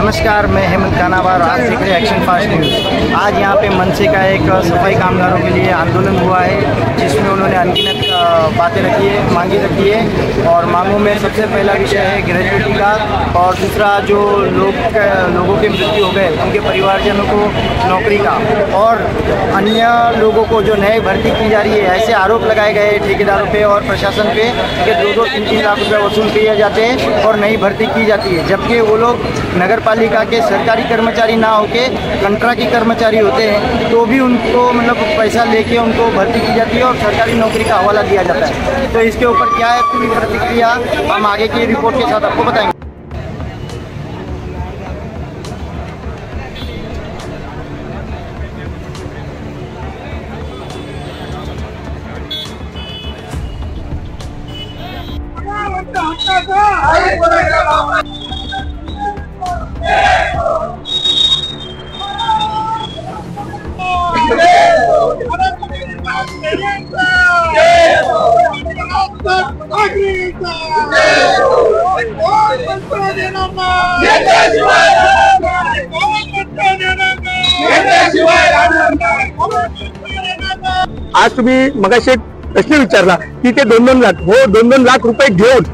नमस्कार, मैं हेमंत कानावार, आप देख रहे हैं एक्शन फास्ट न्यूज़। आज यहाँ पे मनसे का एक सफाई कामगारों के लिए आंदोलन हुआ है, जिसमें उन्होंने अनगिनत बातें रखी है, मांगी रखी है। और मांगों में सबसे पहला विषय है ग्रेजुएटी का, और दूसरा जो लोगों के मृत्यु हो गए उनके परिवारजनों को नौकरी का, और अन्य लोगों को जो नए भर्ती की जा रही है। ऐसे आरोप लगाए गए ठेकेदारों पे और प्रशासन पे कि 2-2, 3-3 लाख रुपये वसूल किए जाते हैं और नई भर्ती की जाती है, जबकि वो लोग नगर पालिका के सरकारी कर्मचारी ना होके कंट्राक्टी कर्मचारी होते हैं, तो भी उनको मतलब पैसा लेके उनको भर्ती की जाती है और सरकारी नौकरी का हवाला दिया जाता है। तो इसके ऊपर क्या है पूरी प्रतिक्रिया हम आगे की रिपोर्ट के साथ आपको बताएंगे। आज तुम्ही मगाशी एक प्रश्न विचारला की ते 2-2 लाख, हो 2-2 लाख रुपये घेऊन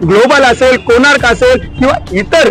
ग्लोबल असेल, कोणार्क असेल किंवा इतर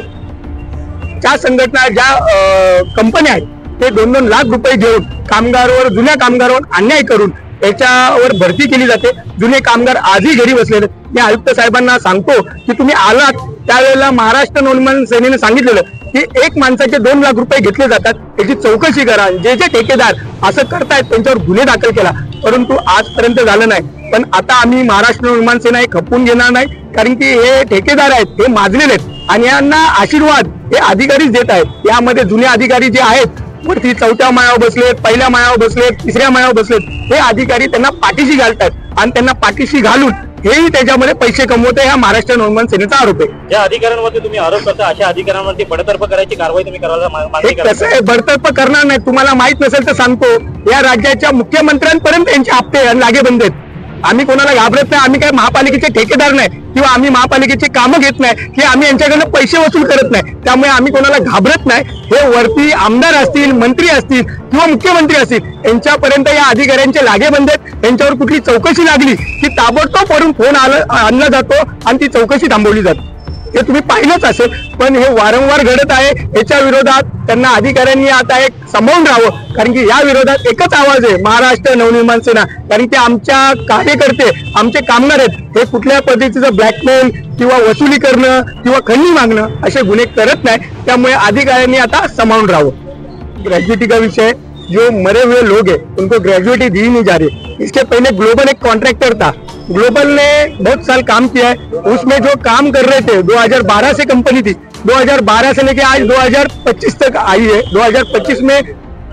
ज्या संघटना, ज्या कंपन्या आहेत, ते 2-2 लाख रुपये घेऊन कामगारावर, जुन्या कामगारावर अन्याय करून याच्यावर भरती केली जाते। जुने कामगार आजही घरी बसलेले। मी आयुक्त साहेबांना सांगतो की तुम्ही आलात त्यावेळेला महाराष्ट्र नवनिर्माण सेनेने सांगितलेलं की एक माणसाचे 2 लाख रुपये घेतले जातात, त्याची चौकशी करा, जे जे ठेकेदार असं करतायत त्यांच्यावर गुन्हे दाखल केला, परंतु आजपर्यंत झालं नाही। पण आता आम्ही महाराष्ट्र नवनिर्माण सेना हे खपवून घेणार नाही, कारण की हे ठेकेदार आहेत, हे माजलेले आहेत आणि यांना आशीर्वाद हे अधिकारीच देत आहेत। यामध्ये जुने अधिकारी जे आहेत, वरती 4थ्या माळ्यावर बसलेत, 1ल्या माळ्यावर बसलेत, 3ऱ्या माळ्यावर बसलेत, हे अधिकारी त्यांना पाठीशी घालतात आणि त्यांना पाठीशी घालून हेही त्याच्यामध्ये पैसे कमवते, हा महाराष्ट्र नवनिर्माण सेनेचा आरोप आहे। ज्या अधिकाऱ्यांवरती तुम्ही आरोप करता, अशा अधिकाऱ्यांवरती बडतर्फ करायची कारवाई तुम्ही करायला मागणी करता? कसं आहे, बडतर्फ करणार नाही। तुम्हाला माहित नसेल तर सांगतो, या राज्याच्या मुख्यमंत्र्यांपर्यंत यांचे हप्ते आणि लागेबंद आहेत। आम्ही कोणाला घाबरत नाही, आम्ही काय महापालिकेचे ठेकेदार नाही किंवा आम्ही महापालिकेचे कामं घेत नाही की आम्ही यांच्याकडनं पैसे वसूल करत नाही, त्यामुळे आम्ही कोणाला घाबरत नाही। हे वरती आमदार असतील, मंत्री असतील किंवा मुख्यमंत्री असतील, यांच्यापर्यंत या अधिकाऱ्यांचे लागेबंद आहेत। यांच्यावर कुठली चौकशी लागली की ताबडतोब वरून फोन आणला जातो आणि ती चौकशी थांबवली जाते। हे तुम्ही पाहिलंच असेल, पण हे वारंवार घडत आहे। याच्या विरोधात त्यांना अधिकाऱ्यांनी आता एक सांभाळून राहावं, कारण की या विरोधात एकच आवाज आहे, महाराष्ट्र नवनिर्माण सेना। कारण की आमच्या कार्यकर्ते, आमचे कामगार आहेत, हे कुठल्या पद्धतीचं ब्लॅकमेल किंवा वसुली करणं किंवा खंडणी मागणं असे गुन्हे करत नाही, त्यामुळे अधिकाऱ्यांनी आता सांभाळून राहावं। ग्रेजुएटी का विषय, जो मरे हुए लोग हैं उनको ग्रेजुएटी दी नहीं जा रही। इसके पहले ग्लोबल एक कॉन्ट्रैक्टर था, ग्लोबल ने बहुत साल काम किया है, उसमें जो काम कर रहे थे 2012 से कंपनी थी, 2012 से लेके आज 2025 तक आई है, 2025 में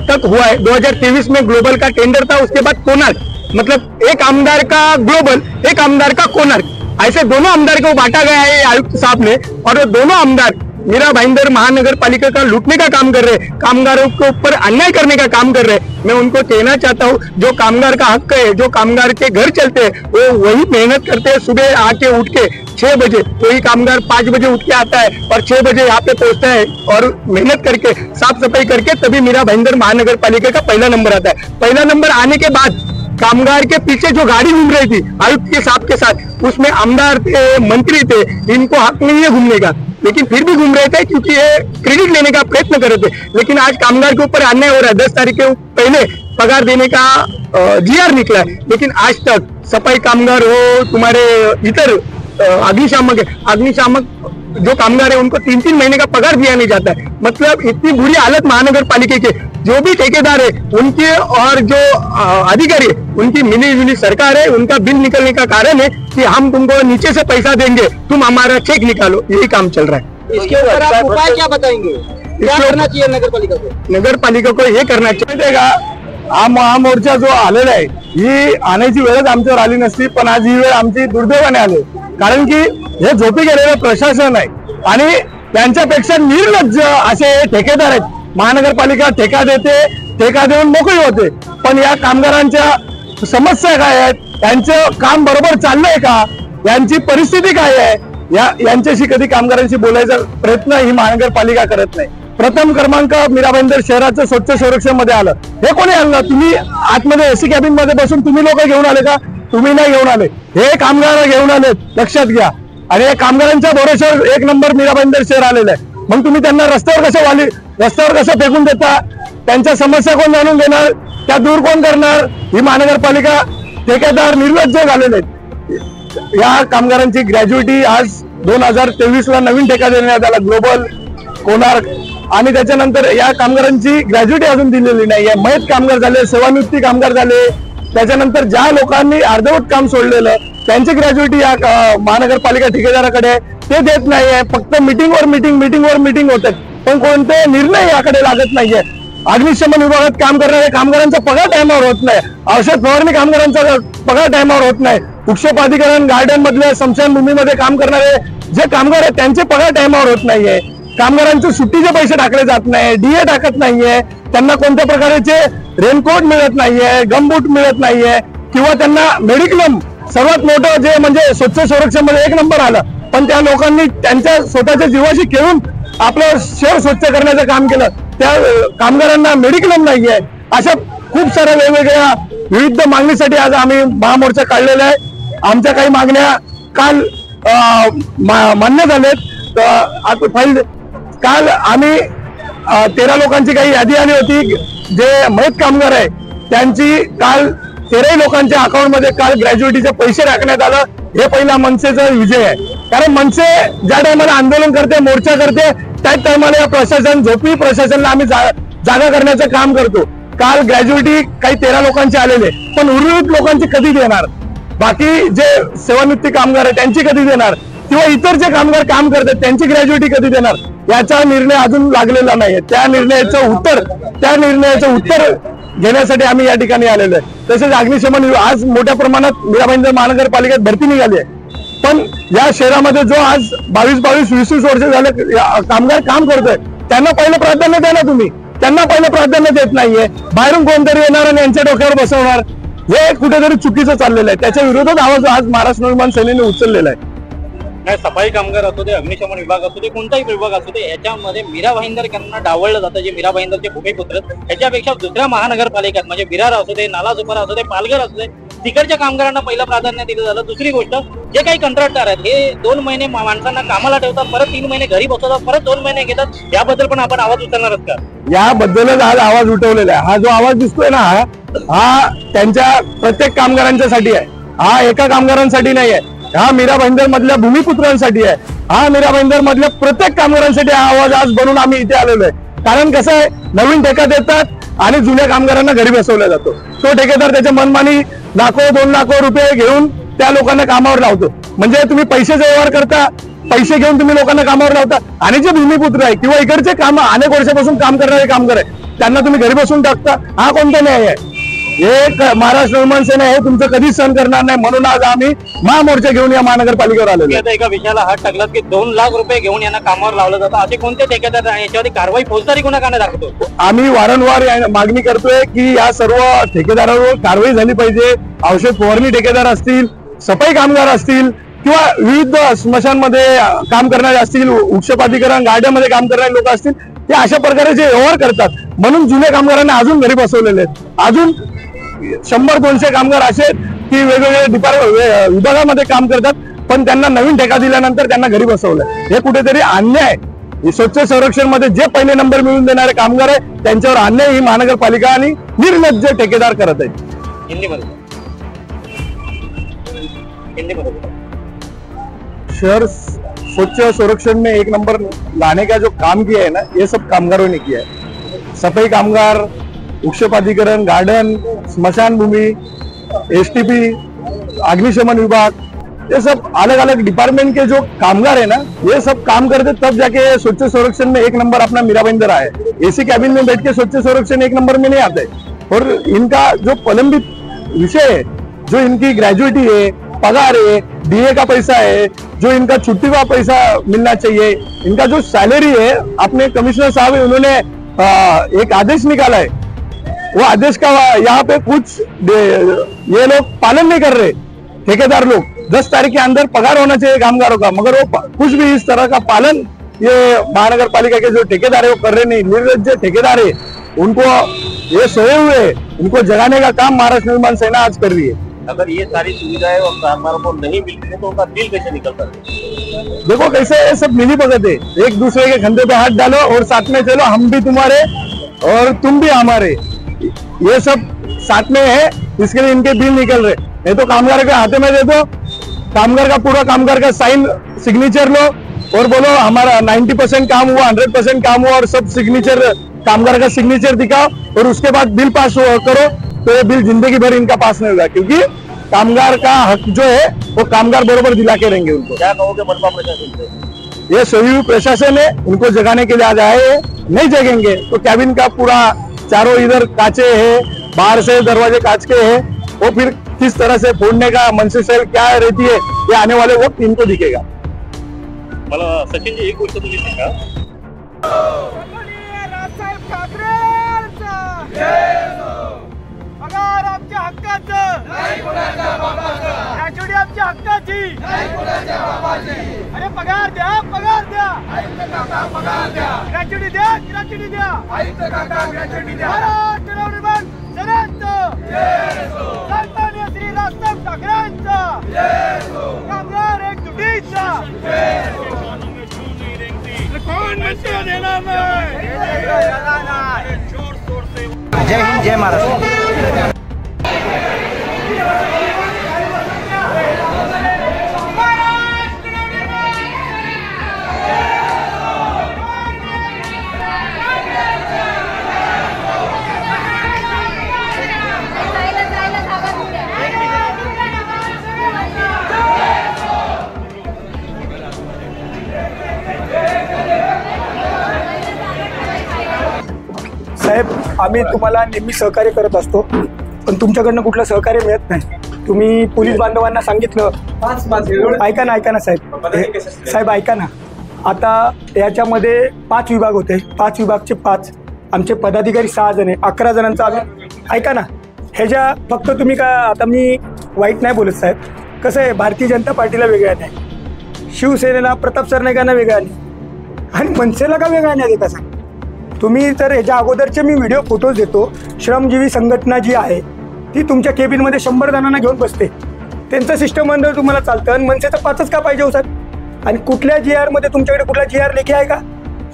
तक हुआ है। 2023 में ग्लोबल का टेंडर था, उसके बाद कोणार्क, मतलब एक आमदार का ग्लोबल, एक आमदार का कोणार्क, ऐसे दोनों आमदार को बांटा गया है आयुक्त साहब ने। और दोनों आमदार मीरा भाईंदर महानगर पालिका का लूटने का काम कर रहे, कामगारों के ऊपर अन्याय करने का काम कर रहे। मैं उनको कहना चाहता हूँ, जो कामगार का हक है, जो कामगार के घर चलते हैं, वो वही मेहनत करते हैं। सुबह आके उठ के 6 बजे, कोई कामगार 5 बजे उठ के आता है और 6 बजे यहाँ पे पहुंचता है और मेहनत करके साफ सफाई करके तभी मीरा भाईंदर महानगर पालिका का पहला नंबर आता है। पहला नंबर आने के बाद कामगार के पीछे जो गाड़ी घूम रही थी आयुक्त के साहब के साथ, उसमें आमदार थे, मंत्री थे, इनको हक नहीं है घूमने का, लेकिन फिर भी घूम रहे थे क्योंकि ये क्रेडिट लेने का प्रयत्न कर रहे थे। लेकिन आज कामगार के ऊपर अन्याय हो रहा है। 10 तारीख के पहले पगार देने का GR निकला है, लेकिन आज तक सफाई कामगार हो, तुम्हारे इतर अग्निशामक जो कामगार है, उनको 3-3 महीने का पगार दिया नहीं जाता है। मतलब इतनी बुरी हालत महानगर पालिका के जो भी ठेकेदार है उनके और जो अधिकारी है उनकी मिली जुली सरकार है। उनका बिल निकलने का कारण है कि हम तुमको नीचे से पैसा देंगे, तुम हमारा चेक निकालो, यही काम चल रहा है। इसके ऊपर आप उपाय क्या बताएंगे? क्या करना चाहिए नगर पालिका को? नगर पालिका को हे करना चाहिए का हा महामोर्चा जो आलेला आहे, ही आणायची वेळच आमच्यावर आली नसती, पण आज ही वेळ आमची दुर्दैवाने आली, कारण की हे झोपी गेलेलं प्रशासन आहे आणि त्यांच्यापेक्षा निर्लज्ज असे ठेकेदार आहेत। महानगरपालिका ठेका देते, ठेका देऊन मोकळी होते, पण या कामगारांच्या समस्या काय आहेत, त्यांचं काम बरोबर चाललंय का, यांची परिस्थिती काय आहे, यांच्याशी कधी कामगारांशी बोलायचा प्रयत्न ही महानगरपालिका करत नाही। प्रथम क्रमांक मीरा भाईंदर शहराचं स्वच्छ संरक्षण मध्ये आलं, हे कोणी आणलं? तुम्ही आतमध्ये एसी कॅबिन मध्ये बसून तुम्ही लोक घेऊन आले का? तुम्ही नाही घेऊन आले, हे कामगार घेऊन आले, लक्षात घ्या। आणि या कामगारांच्या भरोश्यावर एक नंबर मीरा भाईंदर शहर आलेलं आहे। मग तुम्ही त्यांना रस्त्यावर कसं फेकून देता? त्यांच्या समस्या कोण जाणून घेणार? त्या दूर कोण करणार? ही महानगरपालिका ठेकेदार निर्लज्ज झालेले आहेत। या कामगारांची ग्रॅज्युएटी आज 2023ला नवीन ठेका देण्यात आला, ग्लोबल, कोणार्क, आणि त्याच्यानंतर या कामगारांची ग्रॅज्युएटी अजून दिलेली नाहीये। मयत कामगार झाले, सेवानिवृत्ती कामगार झाले, त्याच्यानंतर ज्या लोकांनी अर्धवट काम सोडलेलं त्यांची ग्रॅज्युएटी या महानगरपालिका ठेकेदाराकडे ते देत नाहीये। फक्त मीटिंगवर मीटिंग होतात, पण कोणते निर्णय याकडे लागत नाहीये। अग्निशमन विभागात काम करणारे कामगारांचा पगार टायमावर होत नाही, औषध फवारणी कामगारांचा पगार टायमावर होत नाही, वृक्षपाधिकरण गार्डन मधल्या स्मशानभूमीमध्ये काम करणारे जे कामगार आहेत त्यांचे पगार टायमावर होत नाहीये। कामगारांचे सुट्टीचे पैसे टाकले जात नाही, डीए टाकत नाहीये, त्यांना कोणत्या प्रकारचे रेनकोट मिळत नाहीये, गमबूट मिळत नाहीये, किंवा त्यांना मेडिक्लेम, सर्वात मोठं जे म्हणजे स्वच्छ संरक्षण मध्ये एक नंबर आलं, पण त्या लोकांनी त्यांच्या स्वतःच्या जीवाशी खेळून आपलं शहर स्वच्छ करण्याचं काम केलं, त्या कामगारांना मेडिक्लेम नाहीये। अशा खूप साऱ्या वेगवेगळ्या विविध मागणीसाठी आज आम्ही महामोर्चा काढलेला आहे। आमच्या काही मागण्या काल मान्य झालेत। काल आम्ही 13 लोकांची काही यादी आली होती, जे मयत कामगार आहे त्यांची काल 13 लोकांच्या अकाउंट मध्ये काल ग्रॅज्युएटीचे पैसे टाकण्यात आलं। हे पहिला मनसेचा विजय आहे, कारण मनसे ज्या टायमाला आंदोलन करते, मोर्चा करते, त्याच टायमाला या प्रशासन, झोपी प्रशासनला आम्ही जागा करण्याचं काम करतो। काल ग्रॅज्युएटी काही 13 लोकांचे आलेले, पण उर्वरित लोकांची कधी देणार? बाकी जे सेवानिवृत्ती कामगार आहे त्यांची कधी देणार? किंवा इतर जे कामगार काम करतात त्यांची ग्रॅज्युएटी कधी देणार? याचा निर्णय अजून लागलेला नाहीये। त्या निर्णयाचं उत्तर घेण्यासाठी आम्ही या ठिकाणी आलेलो आहे। तसेच अग्निशमन आज मोठ्या प्रमाणात मीरा भाईंदर महानगरपालिकेत भरती निघाली आहे, पण या शहरामध्ये जो आज 22-20 वर्ष झाले कामगार काम करतोय त्यांना पहिलं प्राधान्य द्या ना तुम्ही। त्यांना पहिलं प्राधान्य देत नाहीये, बाहेरून कोणतरी येणार आणि यांच्या डोक्यावर बसवणार, हे कुठेतरी चुकीचं चाललेलं आहे। त्याच्या विरोधात आवाज आज महाराष्ट्र नवनिर्माण सेनेने उचललेला आहे। सफाई कामगार असू दे, अग्निशमन विभाग असू दे, कोणताही विभाग असू दे, याच्यामध्ये मीरा भाईंदर यांना डावळलं जातं, जे मीरा भाईंदरचे भूमिपुत्र याच्यापेक्षा दुसऱ्या महानगरपालिकात म्हणजे विरार असू दे, नालासोपारा असू दे, पालघर असू दे, तिकडच्या कामगारांना पहिलं प्राधान्य दिलं झालं। दुसरी गोष्ट, जे काही कंत्राटदार आहेत हे 2 महिने माणसांना कामाला ठेवतात, परत 3 महिने घरी बसवतात, परत 2 महिने घेतात, याबद्दल पण आपण आवाज उचलणारच का? याबद्दलच आज आवाज उठवलेला आहे। हा जो आवाज दिसतोय ना, हा त्यांच्या प्रत्येक कामगारांच्यासाठी आहे, हा एका कामगारांसाठी नाही आहे, हा मीरा भाईंदर मधल्या भूमिपुत्रांसाठी आहे, हा मीरा भाईंदर मधल्या प्रत्येक कामगारांसाठी हा आवाज आज बनून आम्ही इथे आलेलो आहे। कारण कसं आहे, नवीन ठेका देतात आणि जुन्या कामगारांना घरी बसवला जातो। तो ठेकेदार त्याच्या मनमानी लाखो 2 लाख रुपये घेऊन त्या लोकांना कामावर लावतो। म्हणजे तुम्ही पैशाचा व्यवहार करता, पैसे घेऊन तुम्ही लोकांना कामावर लावता, आणि जे भूमिपुत्र आहे किंवा इकडचे काम अनेक वर्षापासून काम करणारे कामगार आहे त्यांना तुम्ही घरी बसून टाकता, हा कोणता न्याय आहे? एक महाराष्ट्र नवनिर्माण सेना हे तुमचं कधीच सहन करणार नाही, म्हणून आज आम्ही महामोर्चा घेऊन या महानगरपालिकेवर आलेलो। एका विषयाला हात टाकलात की 2 लाख रुपये घेऊन यांना कामावर लावलं जातं, असे कोणते ठेकेदार याच्यावरती कारवाई फौजदारी गुन्हा का नाही दाखवतो? आम्ही वारंवार मागणी करतोय की या सर्व ठेकेदारांवर कारवाई झाली पाहिजे। औषध फवारणी ठेकेदार असतील, सफाई कामगार असतील, किंवा विविध स्मशानमध्ये काम करणारे असतील, वृक्षपाधिकरण गार्डनमध्ये काम करणारे लोक असतील, ते अशा प्रकारे जे व्यवहार करतात, म्हणून जुन्या कामगारांना अजून घरी बसवलेले आहेत। अजून 100-200 कामगार असे की वेगवेगळ्या विभागामध्ये काम करतात, पण त्यांना नवीन ठेका दिल्यानंतर त्यांना घरी बसवलं, हे कुठेतरी अन्याय। स्वच्छ संरक्षण मध्ये जे पहिले नंबर मिळवून देणारे कामगार आहे त्यांच्यावर अन्याय ही महानगरपालिका आणि निर्लज्ज ठेकेदार करत आहेत। शहर स्वच्छ संरक्षण में 1 नंबर लाने का जो काम किया है ना, ये सब कामगारों ने किया है। सफाई कामगार, वृक्षपाधिकरण, गार्डन, स्मशान भूमि, एसटीपी, अग्निशमन विभाग, ये सब अलग अलग डिपार्टमेंट के जो कामगार है ना, ये सब काम करते, तब जाके स्वच्छ संरक्षण में 1 नंबर अपना मीरा भाईंदर आए। एसी कैबिन में बैठ के स्वच्छ संरक्षण 1 नंबर में नहीं आते। और इनका जो प्रलंबित विषय है, जो इनकी ग्रेजुएटी है, पगार है, डीए का पैसा है, जो इनका छुट्टी का पैसा मिलना चाहिए, इनका जो सैलरी है, अपने कमिश्नर साहब है उन्होंने एक आदेश निकाला है, वो आदेश का यहाँ पे कुछ ये लोग पालन नहीं कर रहे, ठेकेदार लोग। 10 तारीख के अंदर पगार होना चाहिए कामगारों का, मगर वो कुछ भी इस तरह का पालन ये महानगर पालिका के जो ठेकेदार है वो कर रहे नहीं। निर्लज्ज ठेकेदार है, उनको ये सोए हुए उनको जगाने का काम महाराष्ट्र निर्माण सेना आज कर रही है। अगर ये सारी सुविधाएं और कामगारों को नहीं मिलती है तो उनका दिल कैसे निकलता है? देखो कैसे ये सब मिली भगत है, एक दूसरे के कंधे पे हाथ डालो और साथ में चलो, हम भी तुम्हारे और तुम भी हमारे, ये सब साथ में है, इसके लिए इनके बिल निकल रहे। नहीं तो कामगार के हाथे में दे दो, कामगार का पूरा कामगार का साइन सिग्नेचर लो और बोलो हमारा 90% काम हुआ, 100% काम हुआ, और सब सिग्नेचर कामगार का सिग्नेचर दिखाओ और उसके बाद बिल पास करो, तो ये बिल जिंदगी भर इनका पास नहीं होगा, क्योंकि कामगार का हक जो है वो कामगार बरोबर दिला के रहेंगे उनको। क्या कहोगे मनपा प्रशासन से? ये सोई हुई प्रशासन है, उनको जगाने के लिए आज आए हैं, नहीं जगेंगे तो कैबिन का पूरा चारों इधर कांचे है, बाहर से दरवाजे कांच के है, वो फिर किस तरह से फोड़ने का मनसे क्या रहती है ये आने वाले वक्त इनको दिखेगा। मला सचिन जी एक गोष्ट तुम्ही सांगा, पगार आमच्या हक्काचं नाही कुणाच्या बापाचं, ग्रॅच्युटी आमच्या हक्काची नाही कुणाच्या बापाची, अरे पगार द्या आयुक्त काका पगार द्या, ग्रॅच्युटी द्या आयुक्त काका ग्रॅच्युटी द्या, महाराष्ट्र नवनिर्माण सेनेचं जय हो, सन्माननीय श्री राजसाहेब ठाकरेंचा जय हो, कामगार एकजुटीचा जय हो, कोण म्हणतो देणार नाही, जय हिंद, जय महाराष्ट्र। साहेब, आम्ही तुम्हाला नेहमी सहकार्य करत असतो, पण तुमच्याकडनं कुठलं सहकार्य मिळत नाही। तुम्ही पोलीस बांधवांना सांगितलं, ऐका ना साहेब ऐका ना, आता याच्यामध्ये 5 विभाग होते, 5 विभागचे 5 आमचे पदाधिकारी 6 जण आहे, 11 जणांचा आम्ही, ऐका ना, ह्याच्या फक्त तुम्ही का, आता मी वाईट नाही बोलत साहेब, कसं आहे भारतीय जनता पार्टीला वेगळा नाही, शिवसेनेला प्रताप सरनाईकांना वेगळा नाही, आणि मनसेला का वेगळा नाही देता साहेब तुम्ही? तर ह्याच्या अगोदरचे मी व्हिडिओ फोटोज देतो, श्रमजीवी संघटना जी आहे ती तुमच्या केबिनमध्ये 100 जणांना घेऊन बसते, त्यांचं शिष्टमंडळ तुम्हाला चालतं, आणि मनसेचं 5च का पाहिजे हो साहेब? आणि कुठल्या GR मध्ये तुमच्याकडे कुठला GR लेखी आहे का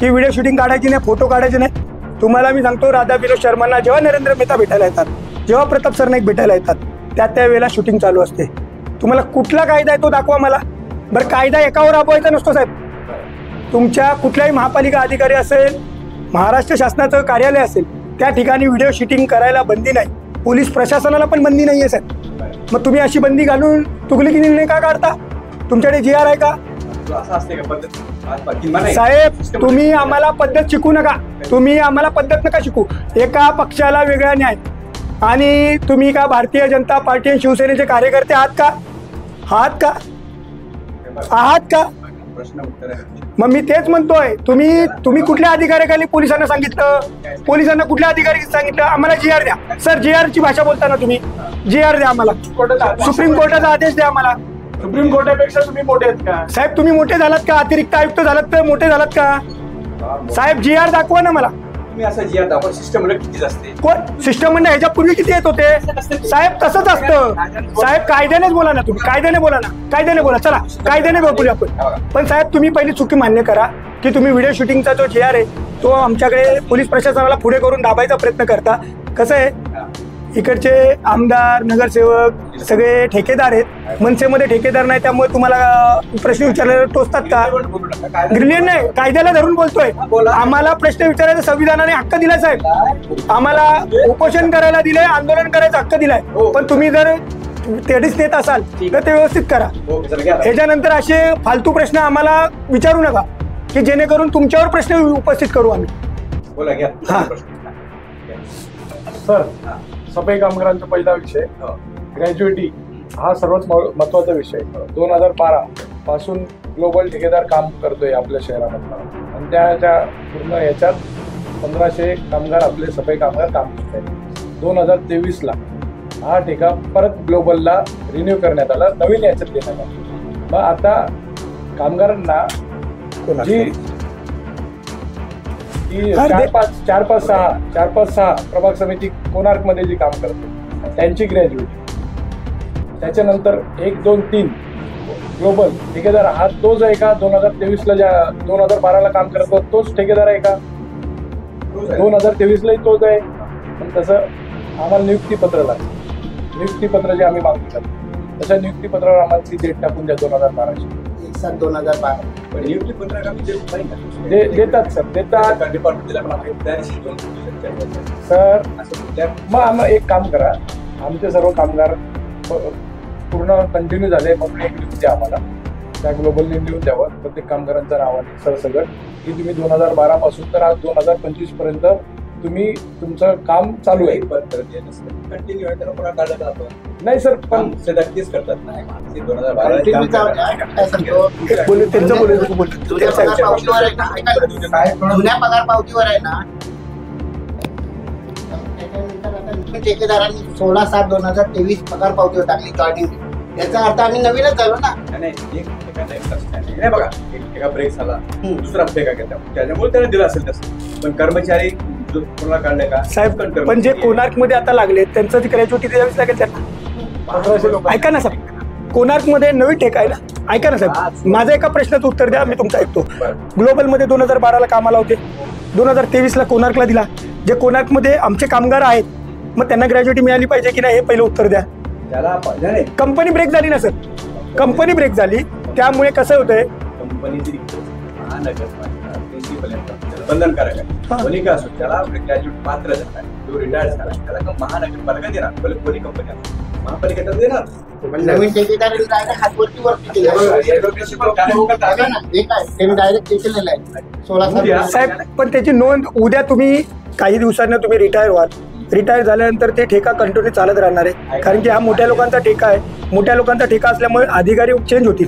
की व्हिडिओ शूटिंग काढायची नाही, फोटो काढायचे नाही? तुम्हाला मी सांगतो, राधा विनोद शर्मांना जेव्हा नरेंद्र मेहता भेटायला येतात, जेव्हा प्रताप सरनाईक भेटायला येतात, त्या वेळेला शूटिंग चालू असते। तुम्हाला कुठला कायदा आहे तो दाखवा मला बरं। कायदा एकावर राबवायचा नसतो साहेब, तुमच्या कुठल्याही महापालिका अधिकारी असेल, महाराष्ट्र शासनाचं कार्यालय असेल, त्या ठिकाणी व्हिडिओ शूटिंग करायला बंदी नाही, पोलीस प्रशासनाला पण बंदी नाही आहे साहेब। मग तुम्ही अशी बंदी घालून तुगलीकी निर्णय का काढता? तुमच्याकडे GR आहे का साहेब? तुम्ही आम्हाला पद्धत शिकू नका, तुम्ही आम्हाला पद्धत नका शिकू। एका पक्षाला वेगळा न्याय, आणि तुम्ही का भारतीय जनता पार्टी आणि शिवसेनेचे कार्यकर्ते आहात का? मग मी तेच म्हणतोय, तुम्ही कुठल्या अधिकाऱ्याखाली पोलिसांना सांगितलं? पोलिसांना कुठल्या अधिकारी सांगितलं आम्हाला GR द्या? सर, GR ची भाषा बोलताना तुम्ही GR द्या आम्हाला, सुप्रीम कोर्टाचा आदेश द्या आम्हाला। सुप्रीम कोर्टापेक्षा तुम्ही मोठे आहेत का साहेब? तुम्ही मोठे झालात का? अतिरिक्त आयुक्त झालात तर मोठे झालात का साहेब? GR दाखवा ना मला। शिष्टमंडळ किती असते? कोण शिष्टमंडळ ह्याच्या पूर्वी किती येत होते साहेब? तसंच असतं साहेब, कायद्यानेच बोला ना तुम्ही, कायद्याने बोला, चला कायद्याने बोलूया आपण। पण साहेब, तुम्ही पहिली चुकी मान्य करा की तुम्ही व्हिडिओ शूटिंगचा जो GR आहे तो आमच्याकडे पोलीस प्रशासनाला पुढे करून दाबायचा प्रयत्न करता। कसं आहे, इकडचे आमदार, नगरसेवक सगळे ठेकेदार आहेत, मनसेमध्ये ठेकेदार नाही, त्यामुळे तुम्हाला प्रश्न विचारल्यावर टोचतात का? ग्रिलियन नाही, कायद्याला धरून बोलतोय। आम्हाला प्रश्न विचारायचा संविधानाने हक्क दिलाय साहेब, आम्हाला उपोषण करायला दिलंय, आंदोलन करायचा हक्क दिलाय, पण तुम्ही जर तेढीच देत असाल तर ते व्यवस्थित करा। ह्याच्यानंतर असे फालतू प्रश्न आम्हाला विचारू नका की जेणेकरून तुमच्यावर प्रश्न उपस्थित करू आम्ही। सर, सफाई कामगारांचा पहिला विषय ग्रॅज्युएटी हा सर्वात महत्वाचा विषय। 2012 पासून ग्लोबल ठेकेदार काम करतोय आपल्या शहरामध्ये, आणि त्याच्या पूर्ण याच्यात 1500 कामगार आपले सफाई कामगार काम करत आहेत। 2023ला हा ठेका परत ग्लोबलला रिन्यू करण्यात आला, नवीन याच्यात देण्यात आला. मग आता कामगारांना जी 4-5-6 प्रभाग समिती कोणार्क मध्ये जी काम करते त्यांची ग्रॅज्युएटी, त्याच्यानंतर 1-2-3 ग्लोबल ठेकेदार हा तोच आहे का 2023ला 2012ला काम करतो तोच ठेकेदार आहे का? 2023लाही तोच आहे. पण तसं आम्हाला नियुक्तीपत्र लागतं, नियुक्तीपत्र जे आम्ही मागतो तशा नियुक्तीपत्रावर आम्हाला ती डेट टाकून द्या 2012ची. 1/7/2012 नियुक्तीपत्र देतात सर, देतात सर. मग आम्हाला एक काम करा, आमचे सर्व कामगार पूर्ण कंटिन्यू झाले मग एक लिहून द्या आम्हाला, त्या ग्लोबलने लिहून द्यावं प्रत्येक कामगारांच्या नावाने सरसगट की तुम्ही 2012 पासून तर आज 2025 पर्यंत तुम्ही तुमचं काम चालू आहे. कंटिन्यू आहे त्याला काढत आपण नाही सर, पण नक्कीच करतात नाही जुन्या पगार पावतीवर आहे ना, ठेकेदारांनी 16/7/2023 पगार पावतीवर टाकली जॉईनिंग. याचा अर्थ आम्ही नवीनच झालो ना. नाही बघा, एका ब्रेक झाला दुसरा ब्रेक घेतला त्याच्यामुळे त्याने दिलं असेल तसं. पण कर्मचारी कोणाला काढले का साहेब? पण जे कोणार्क मध्ये आता लागले त्यांचं ती ग्रॅज्युएटी द्यावीच लागेल त्यांना. 1500 लोक. ऐका ना साहेब, कोणार्क मध्ये नवी टेक आहे ना. ऐका ना साहेब, माझं एका प्रश्नाचं उत्तर द्या, मी तुमचं ऐकतो. ग्लोबल मध्ये 2012ला कामाला होते, 2023ला कोणार्कला दिला. जे कोणार्क मध्ये आमचे कामगार आहेत मग त्यांना ग्रॅज्युएटी मिळाली पाहिजे की नाही हे पहिलं उत्तर द्या. कंपनी ब्रेक झाली ना सर, कंपनी ब्रेक झाली त्यामुळे कसं होतंय कंपनीची बंधनकारक आहे. कोणी का असो त्याला ग्रॅज्युएट पात्र झाला, तो रिटायर झाला त्याला महानगरपालिका देणार, भले कोणी कंपनी महापालिका देणार. नवीन ठेकेदारांनी डायरेक्ट हातवरती डायरेक्ट केलेलं आहे 16. साहेब पण त्याची नोंद उद्या तुम्ही काही दिवसांनी तुम्ही रिटायर व्हाल, रिटायर झाल्यानंतर ते ठेका कंटिन्यू चालत राहणार आहे. कारण की हा मोठ्या लोकांचा ठेका आहे, मोठ्या लोकांचा ठेका असल्यामुळे अधिकारी चेंज होतील.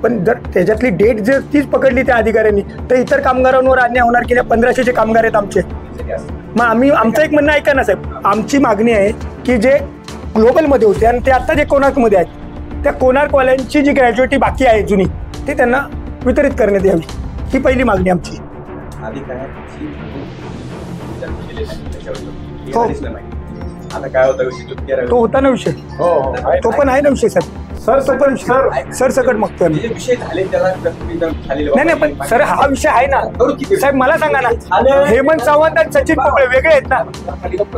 पण जर त्याच्यातली डेट जर तीच पकडली त्या अधिकाऱ्यांनी तर इतर कामगारांवर अन्याय होणार की नाही. 1500 कामगार आहेत आमचे. मग आमचं एक म्हणणं ऐका ना साहेब, आमची मागणी आहे की जे ग्लोबलमध्ये होते आणि ते आता जे कोणार्कमध्ये आहेत त्या कोणार्कवाल्यांची जी ग्रॅज्युएटी बाकी आहे जुनी ती त्यांना वितरित करण्यात यावी, ही पहिली मागणी आमची. आता काय होतं तो होता ना विषय, तो पण आहे ना विषय सर. सर सकट मागतोय विषय झाले त्याला नाही पण सर हा विषय आहे ना साहेब. मला सांगा ना, हेमंत सावंत आणि सचिन पोकळे वेगळे आहेत ना,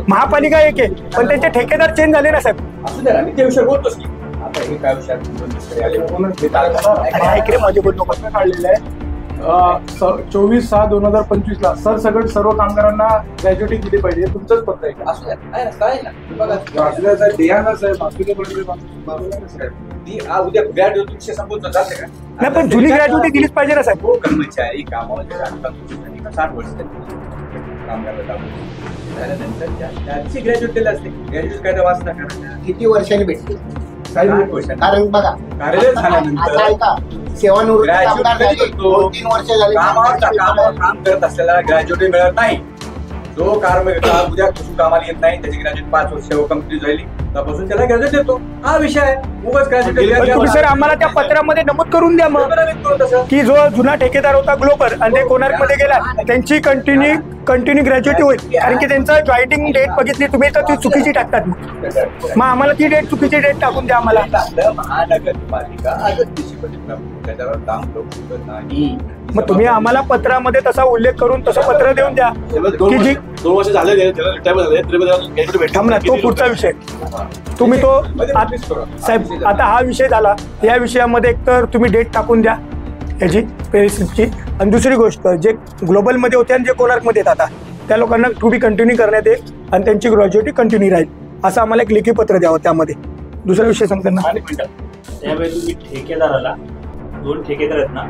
महापालिका एक आहे पण त्यांचे ठेकेदार चेंज झाले ना साहेब. असू द्या ना, मी त्या विषय बोलतोच की आता हे काय विषय माझे बोलणं काढलेलं आहे 24/6/2025ला सरसगट सर्व कामगारांना ग्रॅज्युएटी दिली पाहिजे. तुमचंच पत्र आहे का? उद्या ग्रॅज्युएट संपूर्ण जाते का नाही, पण जुनी ग्रॅज्युएटी दिलीच पाहिजे ना साहेब. कर्मचारी कामावर 60 वर्ष कामगार झाल्यानंतर त्याची ग्रॅज्युएट दिलं असते. ग्रॅज्युएट काय वाचता करा किती वर्षांनी भेटते कारण बघा कार्यरत झाल्यानंतर ऐका सेवानिवृत्त कामगार झाले 2-3 वर्ष झाले कामावर काम करत असलेला ग्रॅज्युएट मिळत नाही. जो उद्या कामाला येत नाही त्याची ग्रॅज्युएट 5 वर्ष कंप्लीट झाली त्यापासून त्याला ग्रॅज्युएट देतो. हा विषय आहे. उगाच ग्रॅज्युएट सर आम्हाला त्या पत्रामध्ये नमूद करून द्या मग की जो जुना ठेकेदार होता ग्लोबल आणि ते कोणार्क मध्ये गेला त्यांची कंटिन्यू ग्रॅज्युएटी होईल. कारण की त्यांचं जॉईनिंग डेट बघितली तुम्ही तर ती चुकीची टाकतात. मग आम्हाला ती डेट चुकीची डेट टाकून द्या आम्हाला. महानगरपालिका त्याच्यावर काम करू नाही. मग तुम्ही आम्हाला पत्रामध्ये तसा उल्लेख करून तसं पत्र देऊन द्या की जी 2 वर्ष झाले थांब ना, तो पुढचा विषय तुम्ही तो साहेब. आता हा विषय झाला, या विषयामध्ये एकतर तुम्ही डेट टाकून द्या याची पेरिसची. आणि दुसरी गोष्ट जे ग्लोबलमध्ये होते आणि जे कोणार्कमध्ये येतात आता त्या लोकांना टू बी कंटिन्यू करण्यात येईल आणि त्यांची ग्रॅज्युएटी कंटिन्यू राहील असं आम्हाला एक लेखी पत्र द्यावं. त्यामध्ये दुसरा विषय सांगताना त्यावेळी तुम्ही ठेकेदाराला 2 ठेकेदार आहेत ना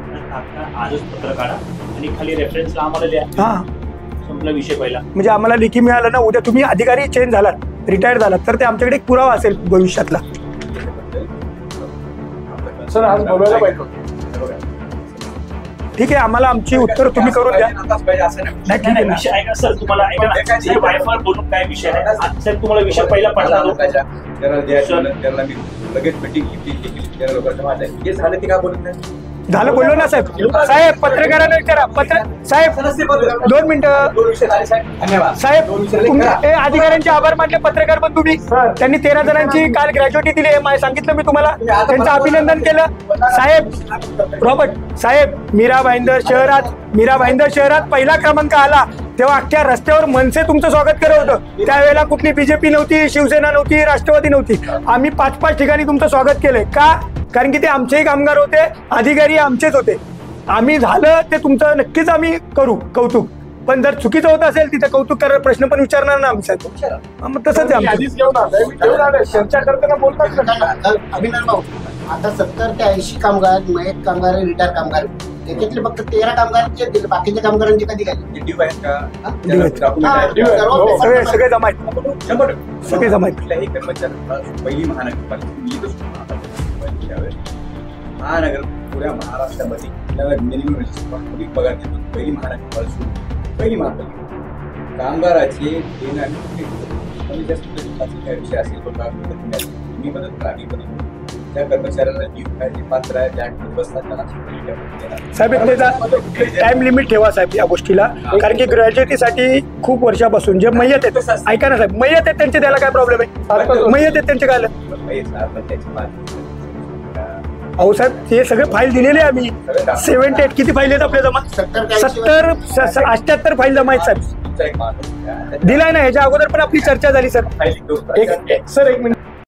आजच पत्र काढा आणि खाली रेफरन्सला आम्हाला द्या. हा संपला विषय पहिला. म्हणजे आम्हाला लेखी मिळालं ना, उद्या तुम्ही अधिकारी चेंज झालात रिटायर झालात तर ते आमच्याकडे एक पुरावा असेल भविष्यातला. सर आज बोलायला पाहिजे ठीक आहे, आम्हाला आमची उत्तर तुम्ही करून द्या. आताच पाहिजे असं नाही. नाही, ठीक आहे ना. विषय ऐका सर, तुम्हाला ऐका ना, साहेब वायफाय बोलून काय विषय आहे सर, तुम्हाला विषय पहिला पडला तो. त्याला द्यायला मी लगेच मिटिंग केली त्या लोकांचं माझं आहे. जे झालं ते काय बोलत नाही. झालं बोललो ना साहेब. साहेब पत्रकारांना विचारा. साहेब 2 मिनिटं. दोन विषय झाले साहेब. धन्यवाद. साहेब दोन विषय झाले. तुम्ही हे अधिकाऱ्यांचे आभार मानले, पत्रकार पण तुम्ही. त्यांनी 13 जणांची काल ग्रॅज्युएटी दिली आहे, सांगितलं मी तुम्हाला, त्यांचं अभिनंदन केलं. साहेब रॉबर्ट साहेब, मीरा भाईंदर शहरात पहिला क्रमांक आला तेव्हा अख्ख्या रस्त्यावर मनसे तुमचं स्वागत करत होतं. त्यावेळेला कुठली बीजेपी नव्हती, शिवसेना नव्हती, राष्ट्रवादी नव्हती. आम्ही 5-5 ठिकाणी तुमचं स्वागत केलंय. का? कारण की ते आमचेही कामगार होते, अधिकारी आमचेच होते. आम्ही झालं ते तुमचं नक्कीच आम्ही करू कौतुक, पण जर चुकीचं होत असेल तिथे कौतुक करायला प्रश्न पण विचारणार ना आम्ही साहेब. मग तसंच आहे आमचं. चर्चा करताना बोलतात ना. अभिनंदन भाऊ, आता 70 ते 80 कामगार, मयत कामगार, रिटायर कामगार, त्याच्यातले फक्त 13 कामगारांचे दिले, बाकीच्या कामगारांचे कधी काय ड्यू आहेत का? ड्यू आहेत. सगळे जमा आहेत. 100% सगळे जमा आहेत. कुठल्याही कर्मचाऱ्यांना पहिली महानगरपालिका महानगर पुऱ्या महाराष्ट्रामध्ये आपल्याला मिनिमम रिस्पॉन्सिबिलिटी पगार देतो. पहिली महानगरपालिका, पहिली महापालिका कामगाराचे देणं आणि कमी जास्त काय विषय असेल तो तुम्ही मदत करा, आम्ही मदत करू. त्या कर्मचाऱ्यांना ड्यू काय ते पात्र आहे त्या बसतात त्यांना साहेब एक टाइम लिमिट ठेवा साहेब या गोष्टीला, कारण की ग्रॅज्युएटीसाठी खूप वर्षापासून जे मयत आहेत, ऐका ना साहेब, मयत आहेत त्यांचे द्यायला काय प्रॉब्लेम आहे? मयत आहेत त्यांचे काय? अहो साहेब ते सगळे फाईल दिलेले आम्ही. 78 किती फाईल आहेत आपल्या जमा? 70 78 फाईल जमा आहेत साहेब. दिलाय ना, ह्याच्या अगोदर पण आपली चर्चा झाली सर. सर एक मिनिट.